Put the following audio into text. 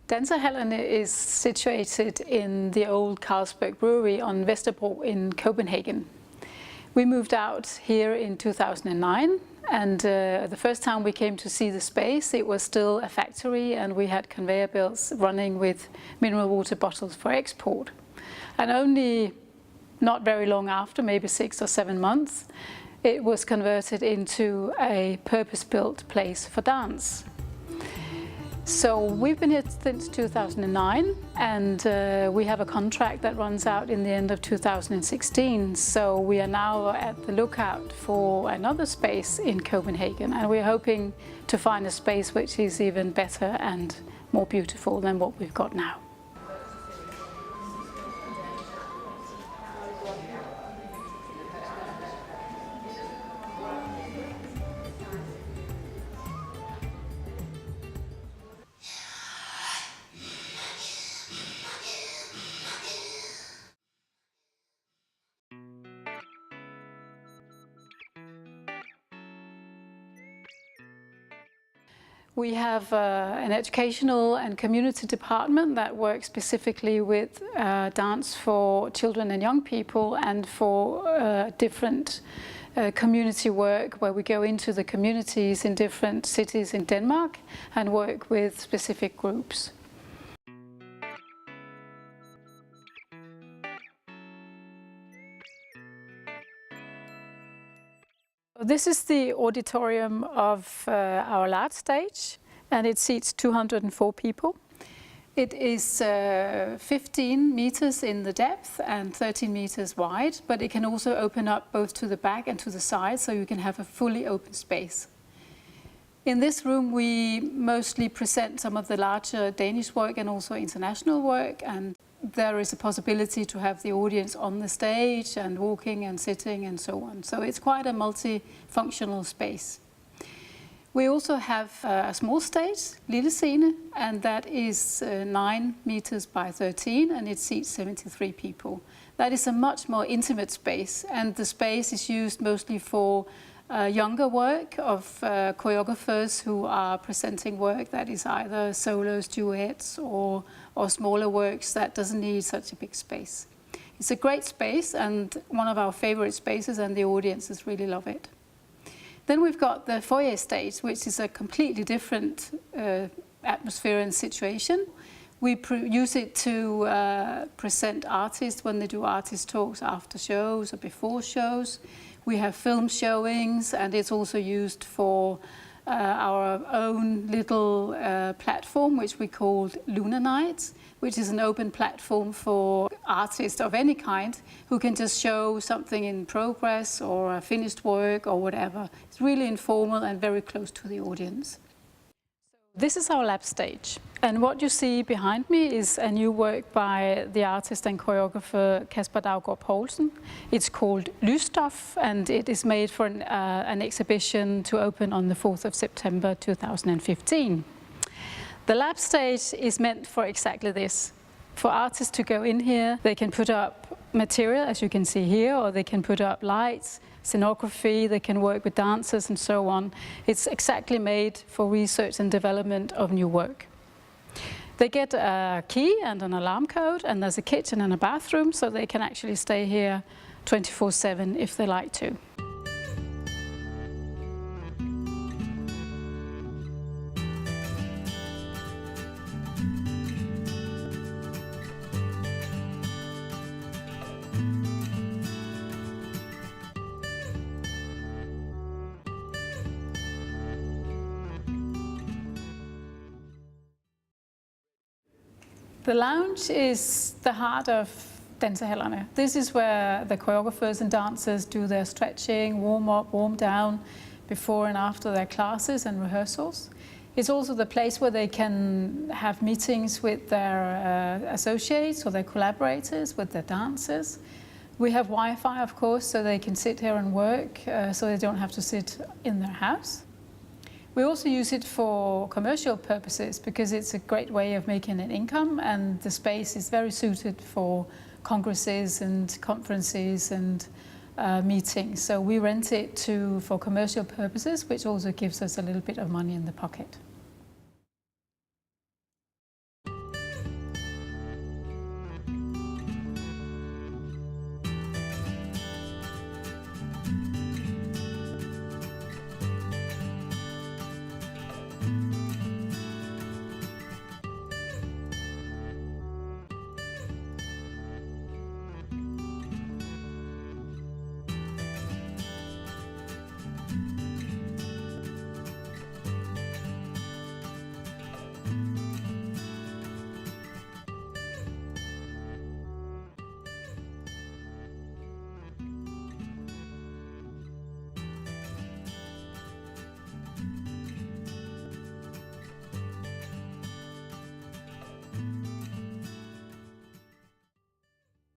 Dansehallerne is situated in the old Carlsberg Brewery on Vesterbro in Copenhagen. We moved out here in 2009, and the first time we came to see the space, it was still a factory and we had conveyor belts running with mineral water bottles for export. And only not very long after, maybe 6 or 7 months, it was converted into a purpose-built place for dance. So we've been here since 2009, and we have a contract that runs out in the end of 2016. So we are now at the lookout for another space in Copenhagen, and we're hoping to find a space which is even better and more beautiful than what we've got now. We have an educational and community department that works specifically with dance for children and young people, and for different community work where we go into the communities in different cities in Denmark and work with specific groups. This is the auditorium of our large stage, and it seats 204 people. It is 15 meters in the depth and 13 meters wide, but it can also open up both to the back and to the side, so you can have a fully open space. In this room we mostly present some of the larger Danish work and also international work, and there is a possibility to have the audience on the stage and walking and sitting and so on. So it's quite a multifunctional space. We also have a small stage, Lille Scene, and that is 9 meters by 13, and it seats 73 people. That is a much more intimate space, and the space is used mostly for younger work of choreographers who are presenting work that is either solos, duets, or smaller works that doesn't need such a big space. It's a great space and one of our favorite spaces, and the audiences really love it. Then we've got the foyer stage, which is a completely different atmosphere and situation. We use it to present artists when they do artist talks after shows or before shows. We have film showings, and it's also used for our own little platform, which we called Lunar Nights, which is an open platform for artists of any kind who can just show something in progress or a finished work or whatever. It's really informal and very close to the audience. This is our lab stage, and what you see behind me is a new work by the artist and choreographer Kasper Daugaard Poulsen. It's called Lysstof, and it is made for an exhibition to open on the 4th of September 2015. The lab stage is meant for exactly this. For artists to go in here, they can put up material, as you can see here, or they can put up lights, scenography, they can work with dancers and so on. It's exactly made for research and development of new work. They get a key and an alarm code, and there's a kitchen and a bathroom, so they can actually stay here 24/7 if they like to. The lounge is the heart of Dansehallerne. This is where the choreographers and dancers do their stretching, warm up, warm down before and after their classes and rehearsals. It's also the place where they can have meetings with their associates or their collaborators, with their dancers. We have Wi-Fi, of course, so they can sit here and work, so they don't have to sit in their house. We also use it for commercial purposes because it's a great way of making an income, and the space is very suited for congresses and conferences and meetings. So we rent it for commercial purposes, which also gives us a little bit of money in the pocket.